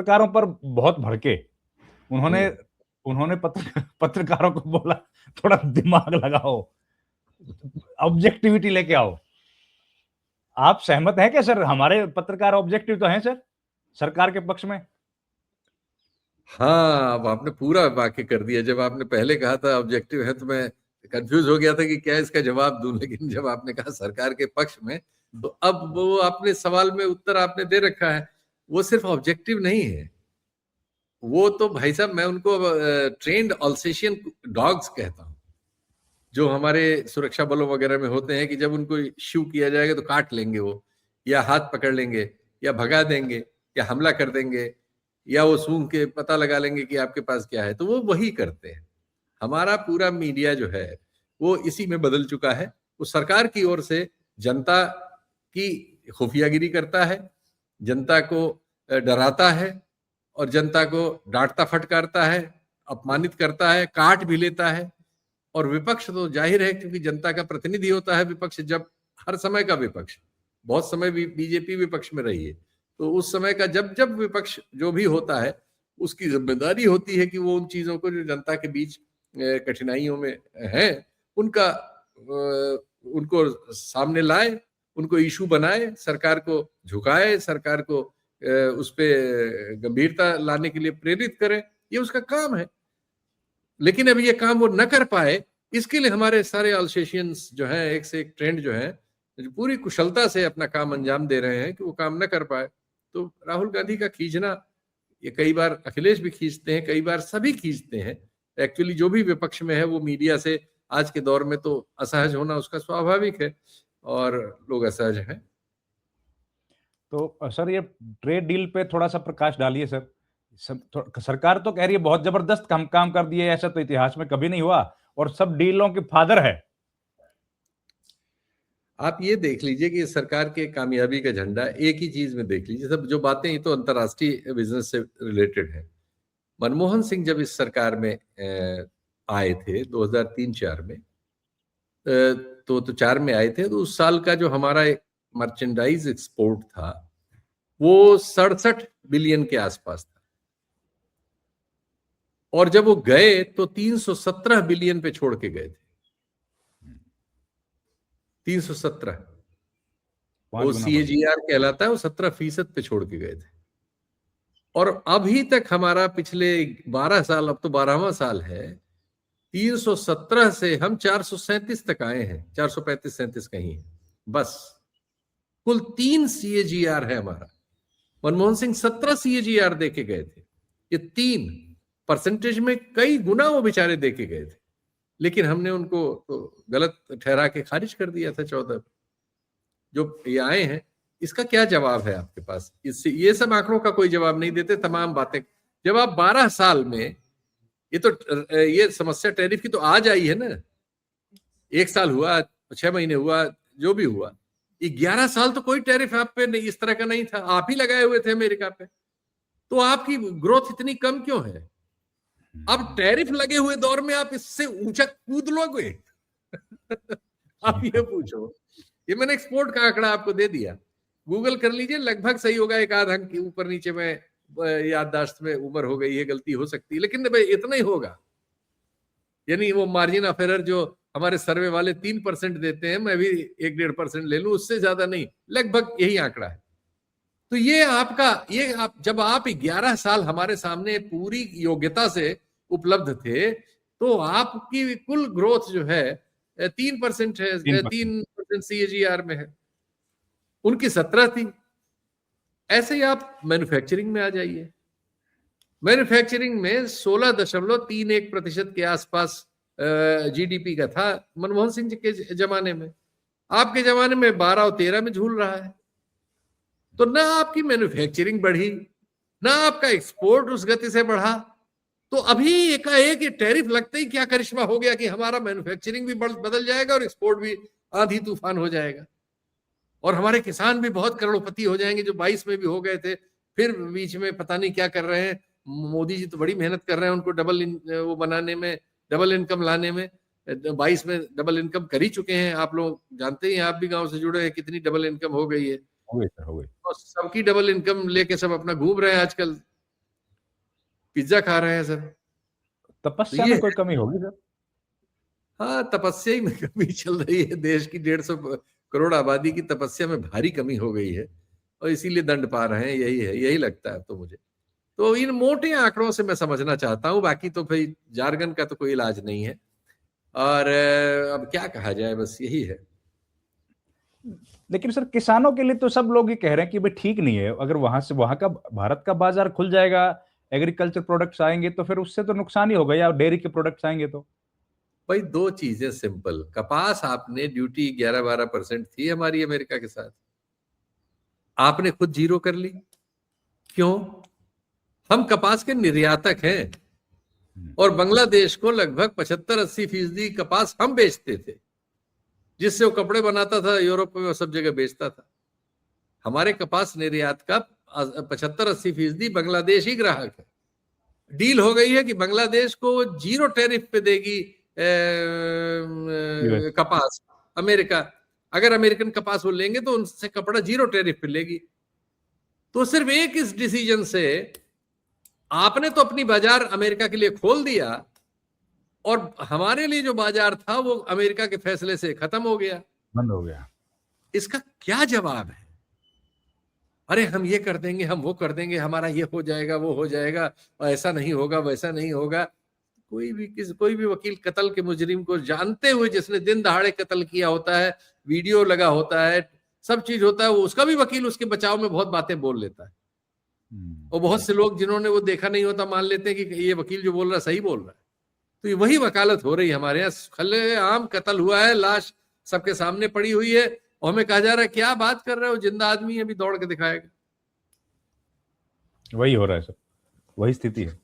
पत्रकारों पर बहुत भड़के। उन्होंने हम्म। उन्होंने पत्रकारों को बोला थोड़ा दिमाग लगाओ, ऑब्जेक्टिविटी लेके आओ। आप सहमत हैं क्या सर? हमारे पत्रकार ऑब्जेक्टिव तो हैं सर, सरकार के पक्ष में। हाँ, अब आपने पूरा वाक्य कर दिया। जब आपने पहले कहा था ऑब्जेक्टिव है तो मैं कंफ्यूज हो गया था कि क्या इसका जवाब दूं, लेकिन जब आपने कहा सरकार के पक्ष में, तो अब वो आपने सवाल में उत्तर आपने दे रखा है। वो सिर्फ ऑब्जेक्टिव नहीं है, वो तो भाई साहब मैं उनको ट्रेन्ड अल्सेशियन डॉग्स कहता हूँ, जो हमारे सुरक्षा बलों वगैरह में होते हैं कि जब उनको इश्यू किया जाएगा तो काट लेंगे वो, या हाथ पकड़ लेंगे, या भगा देंगे, या हमला कर देंगे, या वो सूंघ के पता लगा लेंगे कि आपके पास क्या है। तो वो वही करते हैं। हमारा पूरा मीडिया जो है वो इसी में बदल चुका है। वो सरकार की ओर से जनता की खुफियागिरी करता है, जनता को डराता है, और जनता को डांटता फटकारता है, अपमानित करता है, काट भी लेता है। और विपक्ष तो जाहिर है, क्योंकि जनता का प्रतिनिधि होता है विपक्ष, जब हर समय का विपक्ष, बहुत समय भी बीजेपी विपक्ष में रही है, तो उस समय का जब जब विपक्ष जो भी होता है, उसकी जिम्मेदारी होती है कि वो उन चीजों को जो जनता के बीच कठिनाइयों में है उनका उनको सामने लाए, उनको इशू बनाए, सरकार को झुकाए, सरकार को उस पर गंभीरता लाने के लिए प्रेरित करे। ये उसका काम है। लेकिन अब ये काम वो न कर पाए, इसके लिए हमारे सारे अल्सेशियंस जो हैं, एक से एक ट्रेंड जो है, जो पूरी कुशलता से अपना काम अंजाम दे रहे हैं कि वो काम न कर पाए। तो राहुल गांधी का खींचना, ये कई बार अखिलेश भी खींचते हैं, कई बार सभी खींचते हैं। एक्चुअली जो भी विपक्ष में है वो मीडिया से आज के दौर में तो असहज होना उसका स्वाभाविक है, और लोग असहज हैं। तो सर ये ट्रेड डील पे थोड़ा सा प्रकाश डालिए सर। सरकार तो कह रही है बहुत जबरदस्त काम कर दिए, ऐसा तो इतिहास में कभी नहीं हुआ, और सब डीलों के फादर है। आप ये देख लीजिए कि सरकार के कामयाबी का झंडा एक ही चीज में देख लीजिए। सब जो बातें, ये तो अंतर्राष्ट्रीय बिजनेस से रिलेटेड है। मनमोहन सिंह जब इस सरकार में आए थे 2003-4 में, तो 4 में आए थे, तो उस साल का जो हमारा मर्चेंडाइज एक्सपोर्ट था वो 67 बिलियन के आसपास था, और जब वो गए तो 317 बिलियन पे छोड़ के गए थे। 317, वो 5 गुना बढ़ गया। CAGR कहलाता है, वो 17% पे छोड़ के गए थे। और अभी तक हमारा पिछले 12 साल, अब तो 12वां साल है, 317 से हम 437 तक आए हैं, 435-37 कहीं है बस। कुल 3 CAGR है हमारा। मनमोहन सिंह 17 CAGR दे के गए थे। ये 3 परसेंटेज में कई गुना वो बेचारे दे के गए थे, लेकिन हमने उनको तो गलत ठहरा के खारिज कर दिया था 14। जो ये आए हैं, इसका क्या जवाब है आपके पास? इससे ये सब आंकड़ों का कोई जवाब नहीं देते, तमाम बातें। जब आप 12 साल में, ये तो ये समस्या टैरिफ की तो आज आई है ना, 1 साल हुआ, 6 महीने हुआ, जो भी हुआ, 11 साल तो कोई टैरिफ आप पे नहीं, इस तरह का नहीं था। आप ही लगाए हुए थे अमेरिका पे, तो आपकी ग्रोथ इतनी कम क्यों है? अब टैरिफ लगे हुए दौर में आप इससे ऊंचा कूद लोगे? आप ये पूछो। ये मैंने एक्सपोर्ट का आंकड़ा आपको दे दिया, गूगल कर लीजिए, लगभग सही होगा। एक आध अंक ऊपर नीचे में याददाश्त में उम्र हो गई है, गलती हो सकती है, लेकिन इतना ही होगा। यानी वो मार्जिन ऑफ एरर जो हमारे सर्वे वाले 3% देते हैं, मैं भी 1-1.5% ले लूं, उससे ज्यादा नहीं, लगभग यही आंकड़ा है। तो ये आपका, ये आप जब आप 11 साल हमारे सामने पूरी योग्यता से उपलब्ध थे, तो आपकी कुल ग्रोथ जो है 3% है, 3% CAGR में है, उनकी 17 थी। ऐसे ही आप मैन्युफैक्चरिंग में आ जाइए। मैन्युफैक्चरिंग में 16.31% के आसपास GDP का था मनमोहन सिंह जी के जमाने में। आपके जमाने में 12 और 13 में झूल रहा है। तो ना आपकी मैन्युफैक्चरिंग बढ़ी, ना आपका एक्सपोर्ट उस गति से बढ़ा। तो अभी एकाएक ये टैरिफ लगते ही क्या करिश्मा हो गया कि हमारा मैन्युफैक्चरिंग भी बदल जाएगा और एक्सपोर्ट भी आंधी तूफान हो जाएगा, और हमारे किसान भी बहुत करोड़पति हो जाएंगे, जो 22 में भी हो गए थे, फिर बीच में पता नहीं क्या कर रहे हैं। मोदी जी तो बड़ी मेहनत कर रहे हैं उनको वो बनाने में, डबल इनकम लाने में। 22 में डबल इनकम कर ही चुके हैं, आप लोग जानते ही हैं, आप भी गांव से जुड़े हैं, कितनी डबल इनकम हो गई है। हो गई सर, हो गई। और सबकी डबल इनकम लेके सब अपना घूम रहे हैं आजकल। पिज्जा खा रहे हैं सर। तपस्या ये में कोई कमी होगी सर? हाँ, तपस्या ही में कमी चल रही है। देश की 150 करोड़ आबादी की तपस्या में भारी कमी हो गई है और इसीलिए दंड पा रहे हैं। यही है, यही लगता है तो मुझे। तो इन मोटे आंकड़ों से मैं समझना चाहता हूं, बाकी तो भाई जार्गन का तो कोई इलाज नहीं है। और अब क्या कहा जाए, बस यही है। लेकिन सर किसानों के लिए तो सब लोग ये कह रहे हैं कि भाई ठीक नहीं है, अगर वहां से वहां का भारत का बाजार खुल जाएगा, एग्रीकल्चर प्रोडक्ट्स आएंगे तो फिर उससे तो नुकसान ही होगा, या डेयरी के प्रोडक्ट्स आएंगे तो। भाई दो चीजें सिंपल। कपास आपने ड्यूटी 11-12% थी हमारी अमेरिका के साथ, आपने खुद जीरो कर ली। क्यों? हम कपास के निर्यातक हैं और बांग्लादेश को लगभग 75-80% कपास हम बेचते थे, जिससे वो कपड़े बनाता था, यूरोप में सब जगह बेचता था। हमारे कपास निर्यात का 75-80% बांग्लादेश ही ग्राहक है। डील हो गई है कि बांग्लादेश को जीरो टैरिफ पे देगी यूएस। कपास अमेरिका। अगर अमेरिकन कपास वो लेंगे तो उनसे कपड़ा जीरो टैरिफ पे लेगी। तो सिर्फ एक इस डिसीजन से आपने तो अपनी बाजार अमेरिका के लिए खोल दिया और हमारे लिए जो बाजार था वो अमेरिका के फैसले से खत्म हो गया। बंद हो गया। इसका क्या जवाब है? अरे हम ये कर देंगे, हम वो कर देंगे, हमारा ये हो जाएगा, वो हो जाएगा, ऐसा नहीं होगा, वैसा नहीं होगा। कोई भी वकील कत्ल के मुजरिम को जानते हुए, जिसने दिन दहाड़े कत्ल किया होता है, वीडियो लगा होता है, सब चीज होता है, वो उसका भी वकील उसके बचाव में बहुत बातें बोल लेता है। और बहुत से लोग जिन्होंने वो देखा नहीं होता मान लेते हैं कि ये वकील जो बोल रहा है सही बोल रहा है। तो ये वही वकालत हो रही है हमारे यहाँ। खुलेआम कत्ल हुआ है, लाश सबके सामने पड़ी हुई है और हमें कहा जा रहा है क्या बात कर रहे हो, जिंदा आदमी अभी दौड़ के दिखाएगा। वही हो रहा है सर, वही स्थिति है।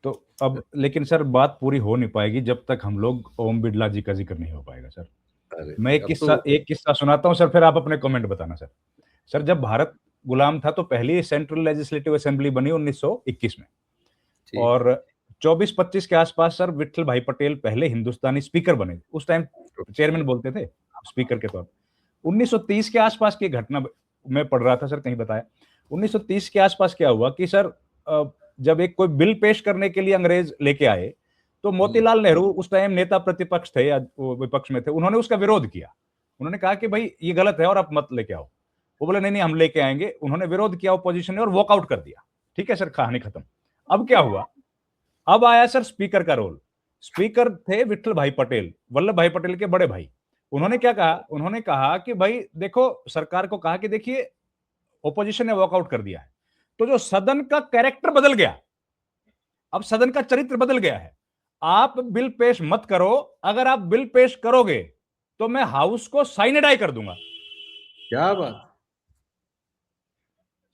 तो अब लेकिन सर बात पूरी हो नहीं पाएगी जब तक हम लोग ओम बिड़ला जी का जिक्र नहीं हो पाएगा सर। अरे मैं अब तो एक किस्सा सुनाता हूं सर, फिर आप अपने कमेंट बताना सर। सर जब भारत गुलाम था तो पहली सेंट्रल लेजिस्लेटिव असेंबली बनी 1921 में, ठीक। और 24-25 के आसपास सर विट्ठल भाई पटेल पहले हिंदुस्तानी स्पीकर बने। उस टाइम चेयरमैन बोलते थे, स्पीकर के तौर पर। 1930 के आसपास की घटना मैं पढ़ रहा था सर, कहीं बताया 1930 के आसपास क्या हुआ कि सर जब एक कोई बिल पेश करने के लिए अंग्रेज लेके आए तो मोतीलाल नेहरू उस टाइम नेता प्रतिपक्ष थे या वो विपक्ष में थे, उन्होंने उसका विरोध किया। उन्होंने कहा कि भाई ये गलत है और आप मत लेके आओ। वो बोले नहीं नहीं हम लेके आएंगे। उन्होंने विरोध किया ऑपोजिशन ने और वॉकआउट कर दिया। ठीक है सर, कहानी खत्म। अब क्या हुआ, अब आया सर स्पीकर का रोल। स्पीकर थे विट्ठल भाई पटेल, वल्लभ भाई पटेल के बड़े भाई। उन्होंने क्या कहा, उन्होंने कहा कि भाई देखो, सरकार को कहा कि देखिए ओपोजिशन ने वॉकआउट कर दिया है, तो जो सदन का कैरेक्टर बदल गया, अब सदन का चरित्र बदल गया है। आप बिल पेश मत करो, अगर आप बिल पेश करोगे तो मैं हाउस को साइनेडाई कर दूंगा। क्या बात!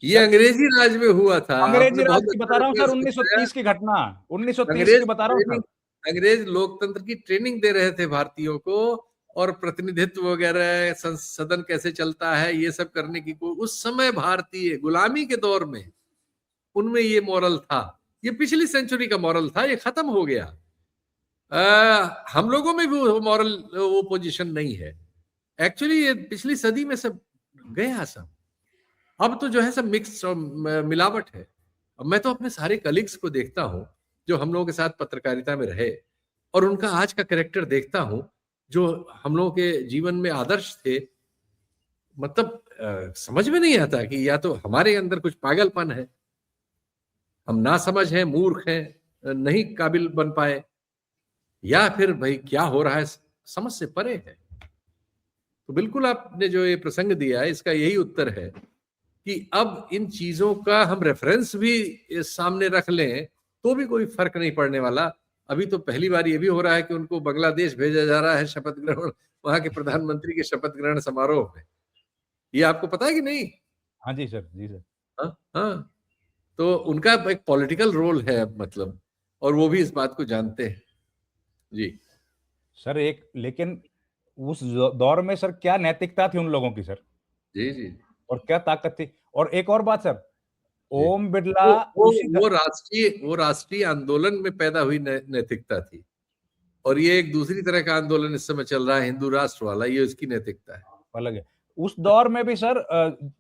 ये अंग्रेजी राज में हुआ था। अंग्रेजी आपने राज बहुत की अच्छा बता रहा हूं सर, रेफरेंस बताया। 1930 की घटना, 1930 अंग्रेज की बता रहा हूं ट्रेनिंग, सर। अंग्रेज लोकतंत्र की ट्रेनिंग दे रहे थे भारतीयों को, और प्रतिनिधित्व वगैरह, सदन कैसे चलता है, ये सब करने की उस समय भारतीय गुलामी के दौर में उनमें ये मॉरल था। ये पिछली सेंचुरी का मॉरल था, ये खत्म हो गया। हम लोगों में भी वो मॉरल, वो पोजीशन नहीं है। एक्चुअली ये पिछली सदी में सब गया सब। अब तो जो है सब मिक्स और मिलावट है। अब मैं तो अपने सारे कलीग्स को देखता हूं जो हम लोगों के साथ पत्रकारिता में रहे, और उनका आज का कैरेक्टर देखता हूं जो हम लोगों के जीवन में आदर्श थे। मतलब समझ में नहीं आता कि या तो हमारे अंदर कुछ पागलपन है, हम ना समझ हैं, मूर्ख हैं, नहीं काबिल बन पाए, या फिर भाई क्या हो रहा है समझ से परे है। तो बिल्कुल आपने जो ये प्रसंग दिया है इसका यही उत्तर है कि अब इन चीजों का हम रेफरेंस भी सामने रख लें तो भी कोई फर्क नहीं पड़ने वाला। अभी तो पहली बार ये भी हो रहा है कि उनको बांग्लादेश भेजा जा रहा है शपथ ग्रहण, वहां के प्रधानमंत्री के शपथ ग्रहण समारोह में। ये आपको पता है कि नहीं? हाँ जी सर, जी सर। हाँ हाँ। तो उनका एक पॉलिटिकल रोल है मतलब, और वो भी इस बात को जानते हैं। जी सर एक लेकिन उस दौर में सर क्या नैतिकता थी उन लोगों की सर, जी जी और क्या ताकत थी। और एक और बात सर, जी। ओम बिड़ला वो वो उसी वो राष्ट्रीय आंदोलन में पैदा हुई नैतिकता थी, और ये एक दूसरी तरह का आंदोलन इस समय चल रहा है, हिंदू राष्ट्र वाला, ये उसकी नैतिकता है। अलग है। उस दौर में भी सर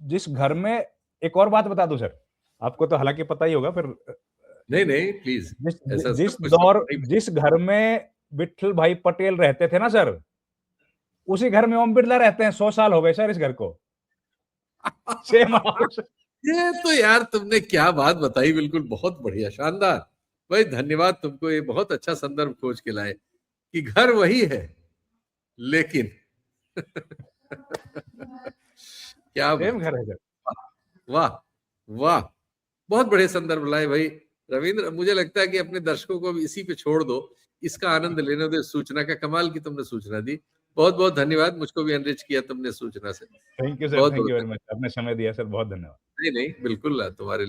जिस घर में, एक और बात बता दूं सर, आपको तो हालांकि पता ही होगा, फिर नहीं नहीं प्लीज, ऐसा सब कुछ नहीं। जिस घर में विट्ठल भाई पटेल रहते थे ना सर, उसी घर में ओम बिरला रहते हैं। 100 साल हो गए सर इस घर को। Same house. ये तो यार तुमने क्या बात बताई, बिल्कुल बहुत बढ़िया, शानदार भाई, धन्यवाद तुमको, ये बहुत अच्छा संदर्भ खोज के लाए कि घर वही है लेकिन क्या सेम बात, घर है सर। वाह वाह, बहुत बड़े संदर्भ लाए भाई रविंद्र। मुझे लगता है कि अपने दर्शकों को भी इसी पे छोड़ दो, इसका आनंद लेने दो, सूचना का, कमाल की तुमने सूचना दी। बहुत बहुत धन्यवाद, मुझको भी एनरिच किया तुमने सूचना से। थैंक यू सर, बहुत थैंक बहुत यू वेरी मच। आपने समय दिया सर, बहुत धन्यवाद। नहीं नहीं बिल्कुल, तुम्हारे